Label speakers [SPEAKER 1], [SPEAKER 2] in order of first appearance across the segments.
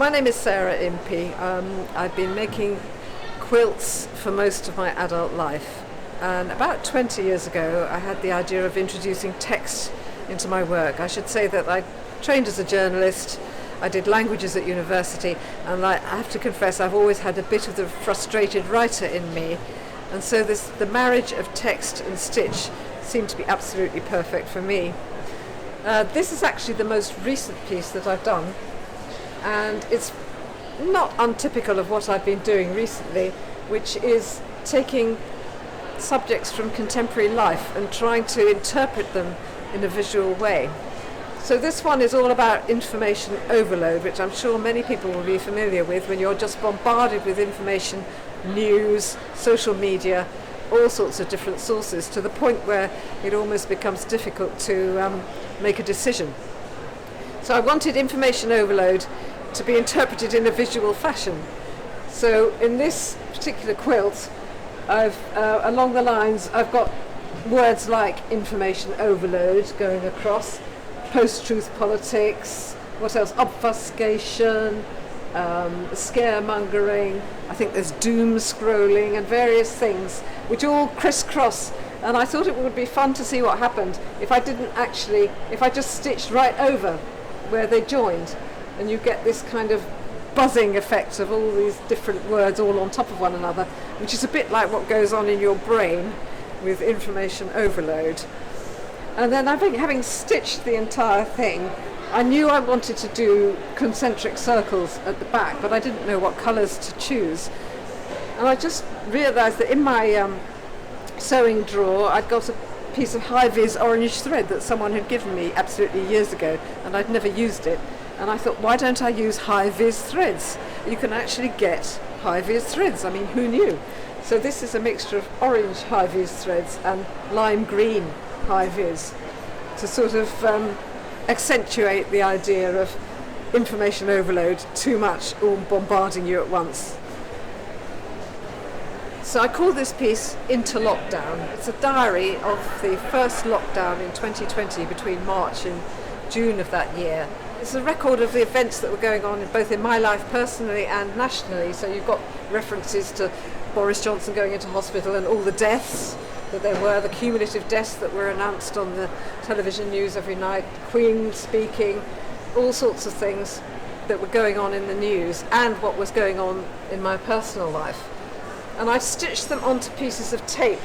[SPEAKER 1] My name is Sara Impey. I've been making quilts for most of my adult life, and about 20 years ago I had the idea of introducing text into my work. I should say that I trained as a journalist, I did languages at university, and I have to confess I've always had a bit of the frustrated writer in me, and so the marriage of text and stitch seemed to be absolutely perfect for me. This is actually the most recent piece that I've done, and it's not untypical of what I've been doing recently, which is taking subjects from contemporary life and trying to interpret them in a visual way. So this one is all about information overload, which I'm sure many people will be familiar with when you're just bombarded with information, news, social media, all sorts of different sources, to the point where it almost becomes difficult to make a decision. So I wanted information overload to be interpreted in a visual fashion. So in this particular quilt, along the lines, I've got words like information overload going across, post-truth politics, what else? Obfuscation, scaremongering, I think there's doom scrolling and various things which all crisscross, and I thought it would be fun to see what happened if I just stitched right over where they joined, and you get this kind of buzzing effect of all these different words all on top of one another, which is a bit like what goes on in your brain with information overload. And then having stitched the entire thing, I knew I wanted to do concentric circles at the back, but I didn't know what colours to choose. And I just realised that in my sewing drawer I'd got a piece of high-vis orange thread that someone had given me absolutely years ago, and I'd never used it. And I thought, why don't I use high-vis threads? You can actually get high-vis threads. I mean, who knew? So this is a mixture of orange high-vis threads and lime green high-vis to sort of accentuate the idea of information overload, too much all bombarding you at once. So I call this piece Into Lockdown. It's a diary of the first lockdown in 2020 between March and June of that year. It's a record of the events that were going on both in my life personally and nationally. So you've got references to Boris Johnson going into hospital and all the deaths that there were, the cumulative deaths that were announced on the television news every night, Queen speaking, all sorts of things that were going on in the news, and what was going on in my personal life. And I stitched them onto pieces of tape.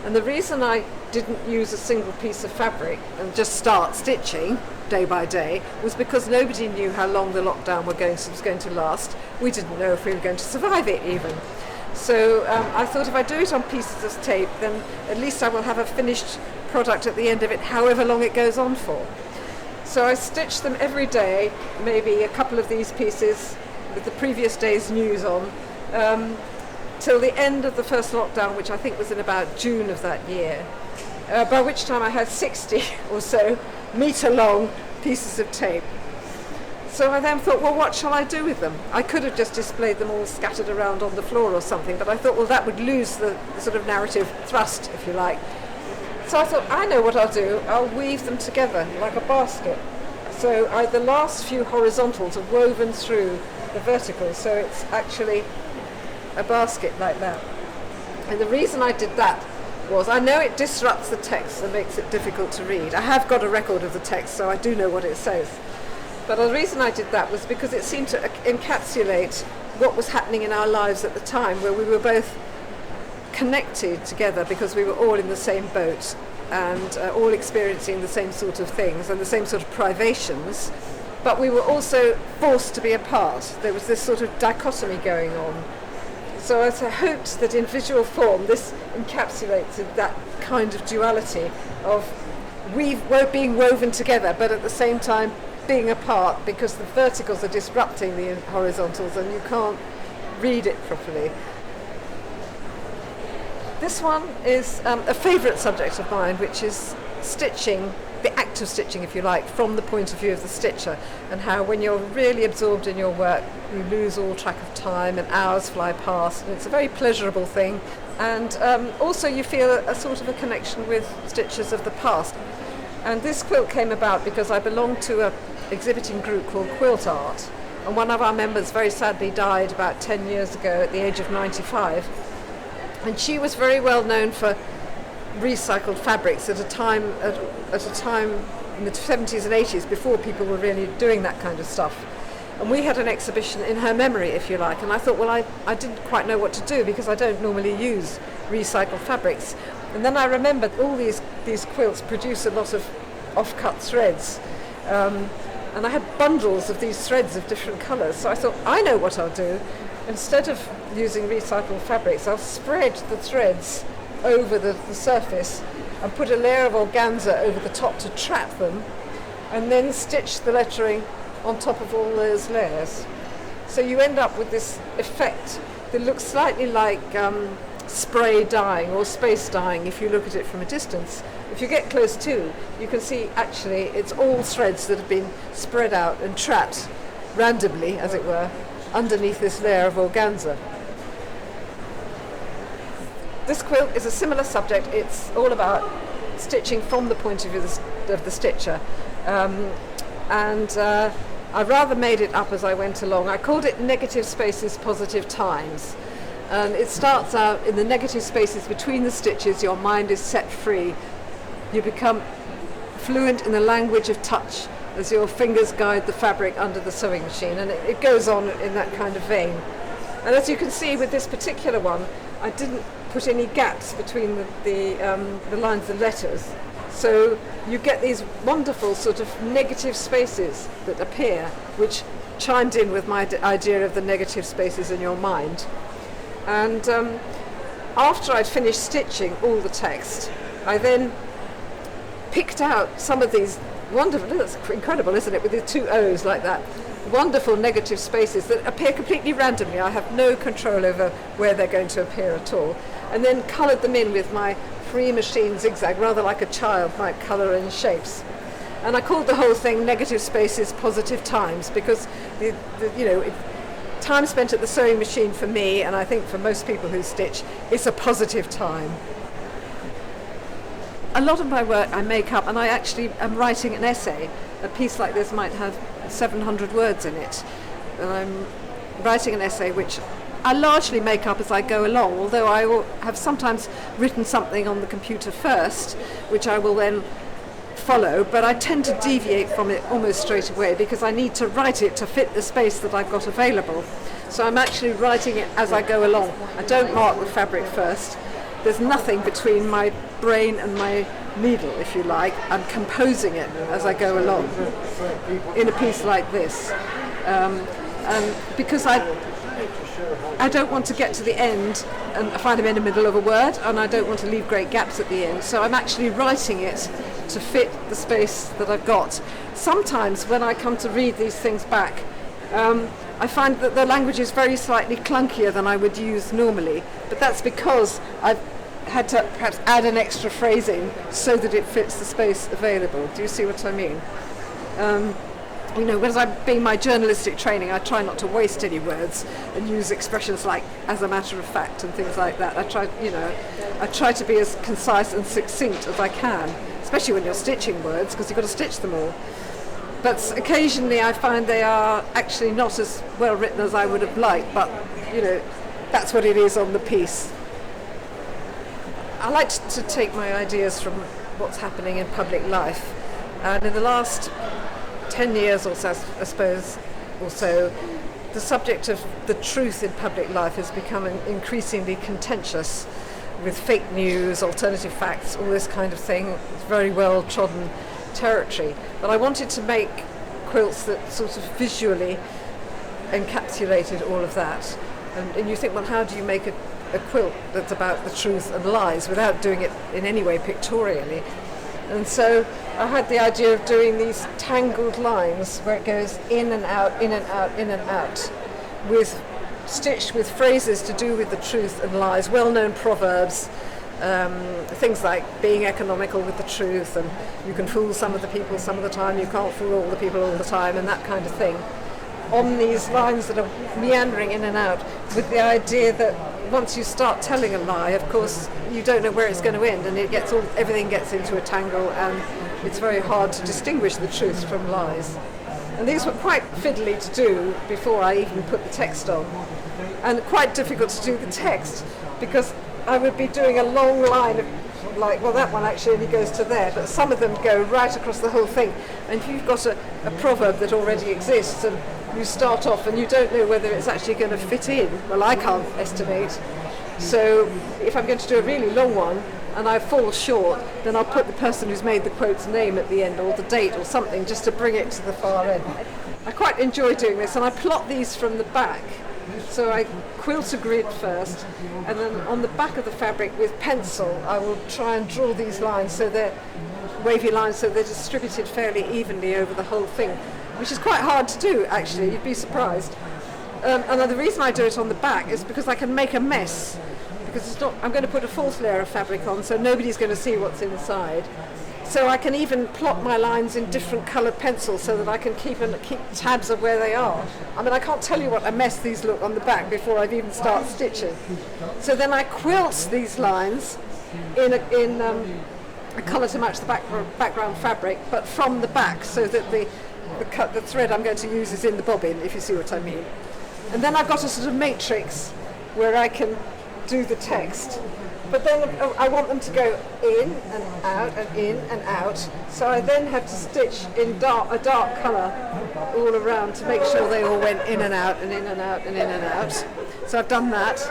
[SPEAKER 1] And the reason I didn't use a single piece of fabric and just start stitching day by day was because nobody knew how long the lockdown was going to last. We didn't know if we were going to survive it even. So I thought if I do it on pieces of tape, then at least I will have a finished product at the end of it, however long it goes on for. So I stitched them every day, maybe a couple of these pieces with the previous day's news on, till the end of the first lockdown, which I think was in about June of that year, by which time I had 60 or so metre-long pieces of tape. So I then thought, well, what shall I do with them? I could have just displayed them all scattered around on the floor or something, but I thought, well, that would lose the sort of narrative thrust, if you like. So I thought, I know what I'll do. I'll weave them together like a basket. So the last few horizontals are woven through the verticals, so it's actually a basket like that. And the reason I did that was, I know it disrupts the text and makes it difficult to read. I have got a record of the text, so I do know what it says. But the reason I did that was because it seemed to encapsulate what was happening in our lives at the time, where we were both connected together because we were all in the same boat and all experiencing the same sort of things and the same sort of privations, but we were also forced to be apart. There was this sort of dichotomy going on. So I hoped that in visual form this encapsulates that kind of duality of being woven together, but at the same time being apart, because the verticals are disrupting the horizontals and you can't read it properly. This one is a favourite subject of mine, which is stitching, the act of stitching, if you like, from the point of view of the stitcher, and how when you're really absorbed in your work you lose all track of time and hours fly past, and it's a very pleasurable thing. And also you feel a sort of a connection with stitchers of the past. And this quilt came about because I belonged to an exhibiting group called Quilt Art, And one of our members very sadly died about 10 years ago at the age of 95. And she was very well known for recycled fabrics at a time in the 70s and 80s before people were really doing that kind of stuff. And we had an exhibition in her memory, if you like, and I thought, well, I didn't quite know what to do because I don't normally use recycled fabrics. And then I remembered all these quilts produce a lot of off-cut threads, and I had bundles of these threads of different colours, so I thought, I know what I'll do. Instead of using recycled fabrics, I'll spread the threads over the surface and put a layer of organza over the top to trap them, and then stitch the lettering on top of all those layers. So you end up with this effect that looks slightly like spray dyeing or space dyeing if you look at it from a distance. If you get close to, you can see actually it's all threads that have been spread out and trapped randomly, as it were, underneath this layer of organza. This quilt is a similar subject. It's all about stitching from the point of view of the stitcher. I rather made it up as I went along. I called it negative spaces, positive times. And it starts out in the negative spaces between the stitches. Your mind is set free. You become fluent in the language of touch as your fingers guide the fabric under the sewing machine. And it goes on in that kind of vein. And as you can see with this particular one, I didn't put any gaps between the lines of letters. So you get these wonderful sort of negative spaces that appear, which chimed in with my idea of the negative spaces in your mind. And after I'd finished stitching all the text, I then picked out some of these wonderful, that's incredible, isn't it, with the two O's like that, wonderful negative spaces that appear completely randomly. I have no control over where they're going to appear at all. And then coloured them in with my free machine zigzag, rather like a child might colour in shapes. And I called the whole thing negative spaces, positive times, because time spent at the sewing machine for me, and I think for most people who stitch, is a positive time. A lot of my work I make up, and I actually am writing an essay. A piece like this might have 700 words in it, and I'm writing an essay which I largely make up as I go along, although I have sometimes written something on the computer first, which I will then follow, but I tend to deviate from it almost straight away because I need to write it to fit the space that I've got available. So I'm actually writing it as I go along. I don't mark the fabric first. There's nothing between my brain and my needle, if you like. I'm composing it as I go along in a piece like this. And because I don't want to get to the end and find I'm in the middle of a word, and I don't want to leave great gaps at the end. So I'm actually writing it to fit the space that I've got. Sometimes when I come to read these things back, I find that the language is very slightly clunkier than I would use normally, but that's because I've had to perhaps add an extra phrasing so that it fits the space available. Do you see what I mean? When I'm being my journalistic training, I try not to waste any words and use expressions like "as a matter of fact" and things like that. I try to be as concise and succinct as I can, especially when you're stitching words, because you've got to stitch them all. But occasionally I find they are actually not as well written as I would have liked, but that's what it is on the piece. I like to take my ideas from what's happening in public life, and in the last 10 years or so, I suppose, or so, the subject of the truth in public life has become increasingly contentious with fake news, alternative facts, all this kind of thing. It's very well trodden territory. But I wanted to make quilts that sort of visually encapsulated all of that. And you think, well, how do you make a quilt that's about the truth and lies without doing it in any way pictorially? And so I had the idea of doing these tangled lines where it goes in and out, in and out, in and out, stitched with phrases to do with the truth and lies, well-known proverbs, things like being economical with the truth, and you can fool some of the people some of the time, you can't fool all the people all the time, and that kind of thing, on these lines that are meandering in and out, with the idea that once you start telling a lie, of course, you don't know where it's going to end, and everything gets into a tangle, and it's very hard to distinguish the truth from lies. And these were quite fiddly to do before I even put the text on, and quite difficult to do the text because I would be doing a long line of, like, well, that one actually only goes to there, but some of them go right across the whole thing. And if you've got a proverb that already exists and you start off and you don't know whether it's actually going to fit in, well, I can't estimate. So if I'm going to do a really long one and I fall short, then I'll put the person who's made the quote's name at the end, or the date or something, just to bring it to the far end. I quite enjoy doing this, and I plot these from the back. So I quilt a grid first, and then on the back of the fabric with pencil I will try and draw these lines so they're wavy lines, so they're distributed fairly evenly over the whole thing, which is quite hard to do actually, you'd be surprised. And the reason I do it on the back is because I can make a mess, because it's not, I'm going to put a fourth layer of fabric on so nobody's going to see what's inside. So I can even plot my lines in different coloured pencils so that I can keep tabs of where they are. I mean, I can't tell you what a mess these look on the back before I've even started stitching. So then I quilt these lines in a colour to match the background fabric, but from the back, so that the thread I'm going to use is in the bobbin, if you see what I mean. And then I've got a sort of matrix where I can do the text. But then I want them to go in and out and in and out. So I then have to stitch in a dark colour all around to make sure they all went in and out and in and out and in and out. So I've done that.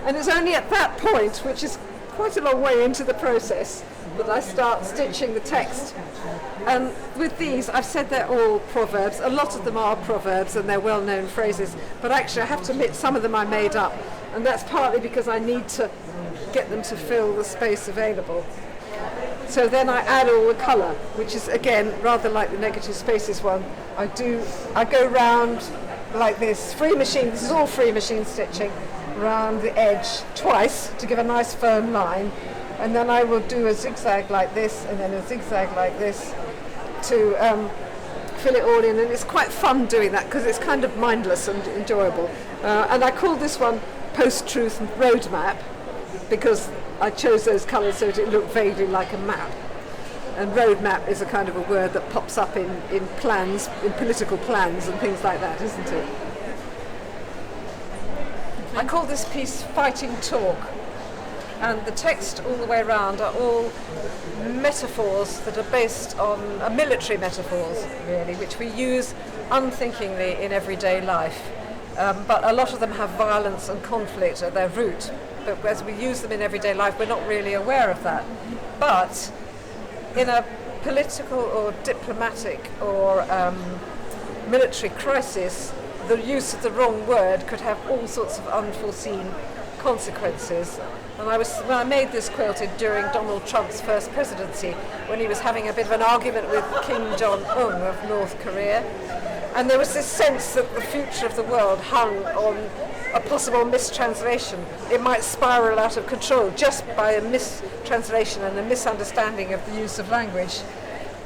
[SPEAKER 1] And it's only at that point, which is quite a long way into the process, that I start stitching the text. And with these, I've said they're all proverbs. A lot of them are proverbs and they're well-known phrases. But actually, I have to admit, some of them I made up. And that's partly because I need to get them to fill the space available. So then I add all the colour, which is again rather like the negative spaces one. I go round like this, this is all free machine stitching, round the edge twice to give a nice firm line, and then I will do a zigzag like this and then a zigzag like this to fill it all in, and it's quite fun doing that because it's kind of mindless and enjoyable. And I call this one Post-Truth Roadmap, because I chose those colours so that it looked vaguely like a map. And roadmap is a kind of a word that pops up in plans, in political plans and things like that, isn't it? I call this piece Fighting Talk. And the text all the way around are all metaphors that are based on military metaphors, really, which we use unthinkingly in everyday life. But a lot of them have violence and conflict at their root. But as we use them in everyday life, we're not really aware of that. But in a political or diplomatic or military crisis, the use of the wrong word could have all sorts of unforeseen consequences. And when I made this quilted during Donald Trump's first presidency, when he was having a bit of an argument with Kim Jong-un of North Korea, and there was this sense that the future of the world hung on a possible mistranslation. It might spiral out of control just by a mistranslation and a misunderstanding of the use of language.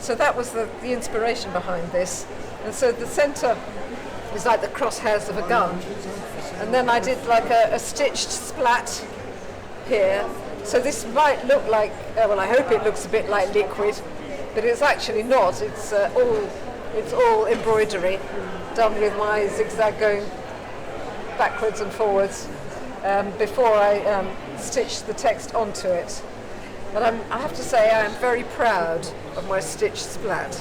[SPEAKER 1] So that was the inspiration behind this. And so the centre is like the crosshairs of a gun. And then I did like a stitched splat here. So this might look like, well, I hope it looks a bit like liquid, but it's actually not. It's all embroidery done with my zigzag going backwards and forwards before I stitch the text onto it. But I have to say I am very proud of my stitched splat.